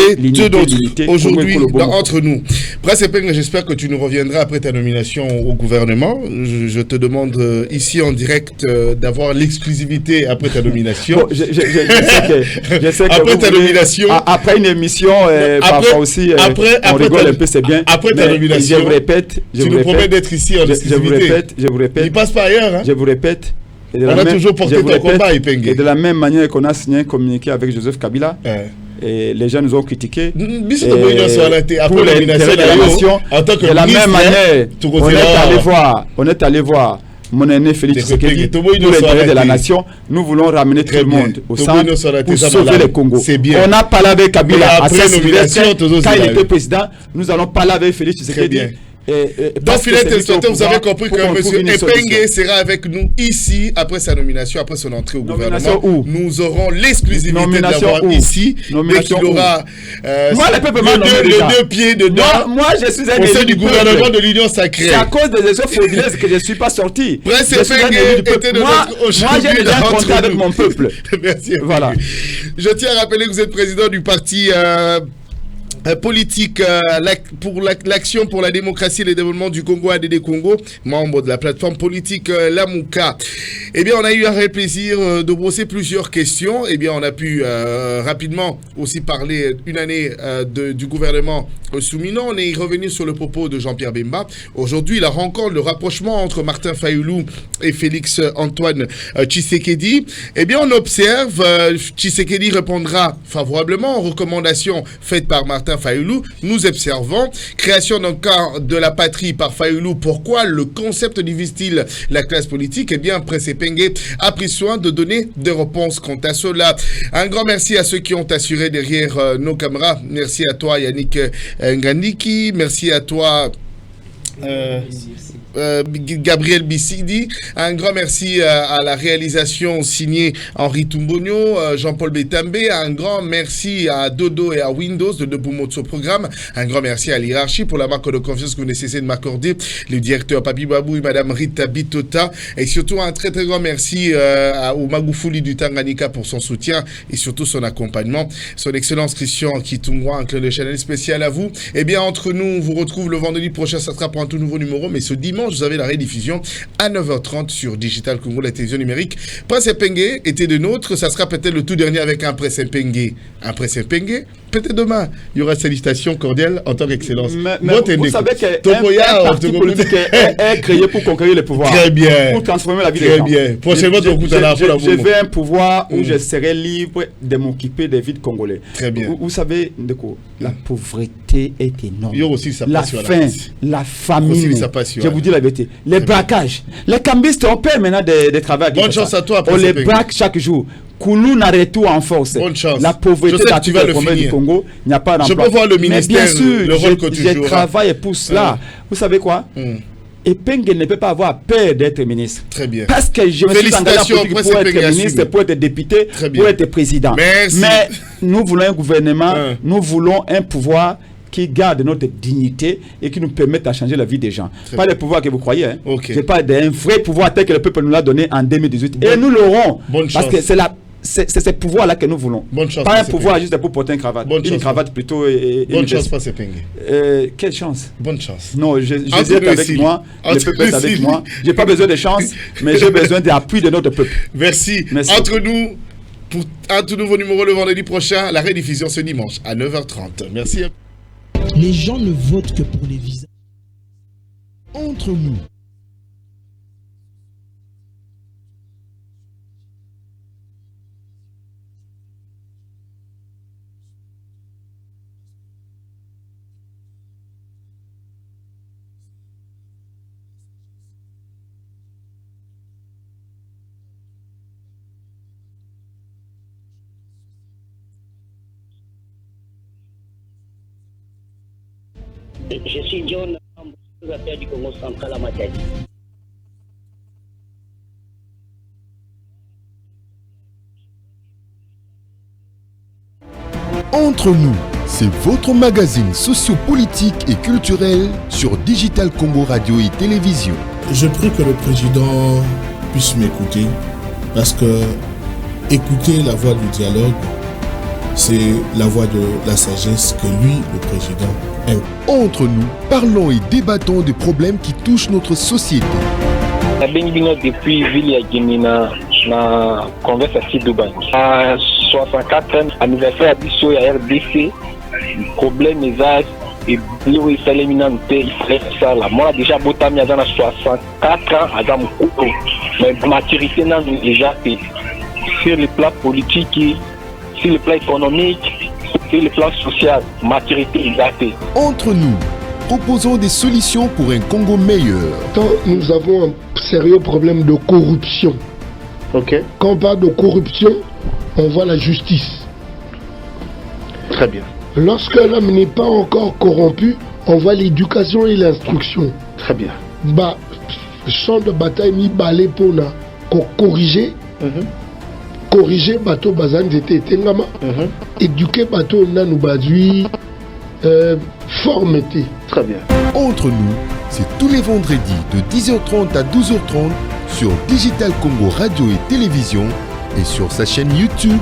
Aujourd'hui, entre nous. Prince Epenge, j'espère que tu nous reviendras après ta nomination au gouvernement. Je te demande ici en direct d'avoir l'exclusivité après ta nomination. Bon, je sais que après ta nomination. Après une émission, parfois aussi, on rigole un peu, c'est bien. Après ta nomination, je vous répète. Tu nous promets d'être ici en exclusivité. Je vous répète. Il passe pas ailleurs. Hein? Je vous répète. On a toujours porté ton combat, Epenge. Et de la même manière qu'on a signé un communiqué avec Joseph Kabila, et les gens nous ont critiqué. Pour l'intérêt de la nation, de la même manière, on est allé voir mon aîné Félix Tshisekedi pour l'intérêt de la nation. Nous voulons ramener tout le monde au centre pour sauver le Congo. On a parlé avec Kabila à Saint-Sylvestre quand il était président. Nous allons parler avec Félix Tshisekedi. Donc, vous avez compris que M. Epenge sera avec nous ici après sa nomination, après son entrée au gouvernement. Nous aurons l'exclusivité de l'avoir ici. Dès qu'il aura les 2 pieds dedans. Moi, je suis un au sein du gouvernement de l'Union Sacrée. C'est à cause des échecs frauduleuses que je ne suis pas sorti. Prince Epenge était de notre moi, j'ai déjà un contrat avec mon peuple. Merci. Voilà. Je tiens à rappeler que vous êtes président du parti politique pour l'action pour la démocratie et le développement du Congo, ADD Congo, membre de la plateforme politique Lamouka. Eh bien, on a eu un réel plaisir de brosser plusieurs questions. Eh bien, on a pu rapidement aussi parler une année du gouvernement Souminon. On est revenu sur le propos de Jean-Pierre Bemba. Aujourd'hui, la rencontre, le rapprochement entre Martin Fayulu et Félix Antoine Tshisekedi. Eh bien, on observe, Tshisekedi répondra favorablement aux recommandations faites par Martin Fayulu. Nous observons création d'un camp de la patrie par Fayulu. Pourquoi le concept divise-t-il la classe politique? Eh bien, Prince Epenge a pris soin de donner des réponses quant à cela. Un grand merci à ceux qui ont assuré derrière nos caméras. Merci à toi, Yannick Ngandiki. Merci à toi. Gabriel Bissidi. Un grand merci à la réalisation signée Henri Tumbonio, Jean-Paul Betambe. Un grand merci à Dodo et à Windows de Bumotso Programme. Un grand merci à l'hierarchie pour la marque de confiance que vous nécessitez de m'accorder. Le directeur Papi Babou et Madame Rita Bitota. Et surtout un très très grand merci au Magoufouli du Tanganyika pour son soutien et surtout son accompagnement. Son Excellence Christian Kitungwa, un clin de channel spécial à vous. Eh bien, entre nous, on vous retrouve le vendredi prochain. Ça sera pour un tout nouveau numéro. Mais ce dimanche, vous avez la rediffusion à 9h30 sur Digital Congo, la télévision numérique. Prince Epenge était de nôtres. Ça sera peut-être le tout dernier avec un Prince Epenge. Un Prince Epenge. Peut-être demain, il y aura salutations cordiales en tant qu'excellence. Mais vous savez qu'un parti politique est créé pour conquérir le pouvoir. Très bien. Pour transformer la vie des gens. Très bien. Prochainement, je veux un pouvoir où je serai libre de m'occuper des vies de Congolais. Très bien. Vous savez, la pauvreté est énorme. Il y a aussi sa la passion. faim, la famine. Je vous dis la vérité. Les braquages. Les cambistes, on paie maintenant des travaux. Bonne chance à toi. On les braque chaque jour. Koulou n'a retour en force. Bonne chance. La pauvreté du Congo, il n'y a pas d'emploi. Je peux voir le ministère, mais bien sûr, le rôle que tu joues. Je travaille pour cela. Vous savez quoi? Epenge ne peut pas avoir peur d'être ministre. Très bien. Parce que je me suis engagé en politique pour être ministre, pour être député, pour être président. Merci. Mais nous voulons un gouvernement, nous voulons un pouvoir qui garde notre dignité et qui nous permette de changer la vie des gens. Pas le pouvoir que vous croyez. Hein. Okay. Je parle d'un vrai pouvoir tel que le peuple nous l'a donné en 2018. Et nous l'aurons. Parce que c'est ce pouvoir-là que nous voulons. Bonne chance. Pas un pouvoir juste pour porter une cravate. Une cravate plutôt. Bonne chance, Prince Epenge. Quelle chance? Bonne chance. Non, je dis avec moi, le peuple est avec moi. Je n'ai pas besoin de chance, mais j'ai besoin d'appui de notre peuple. Merci. Entre nous, pour un tout nouveau numéro le vendredi prochain, la rediffusion ce dimanche à 9h30. Merci. Les gens ne votent que pour les visas. Entre nous. Je suis John, ambassadeur du Congo central à Matadi. Entre nous, c'est votre magazine sociopolitique et culturel sur Digital Congo Radio et Télévision. Je prie que le président puisse m'écouter parce que écouter la voix du dialogue, c'est la voix de la sagesse que lui, le président, aime. Entre nous, parlons et débattons des problèmes qui touchent notre société. Depuis Ville Guinina, na conversation Dubaï. À 64e anniversaire d'Issou et RDC, problème est et Léo et Salemina il ferait ça là. Moi déjà Botami à 64 ans, à Adam Kouko. Mais maturité n'a déjà fait. Sur le plan politique, sur le plan économique, sur le plan social, maturité exacte. Entre nous, proposons des solutions pour un Congo meilleur. Quand nous avons un sérieux problème de corruption, quand on parle de corruption, on voit la justice. Très bien. Lorsque l'homme n'est pas encore corrompu, on voit l'éducation et l'instruction. Très bien. Bah, champ de bataille mis balai pour corriger. Corriger bateau bazan j'étais tengama. Éduquer bateau nanou badui formeté. Très bien. Entre nous, c'est tous les vendredis de 10h30 à 12h30 sur Digital Congo Radio et Télévision et sur sa chaîne YouTube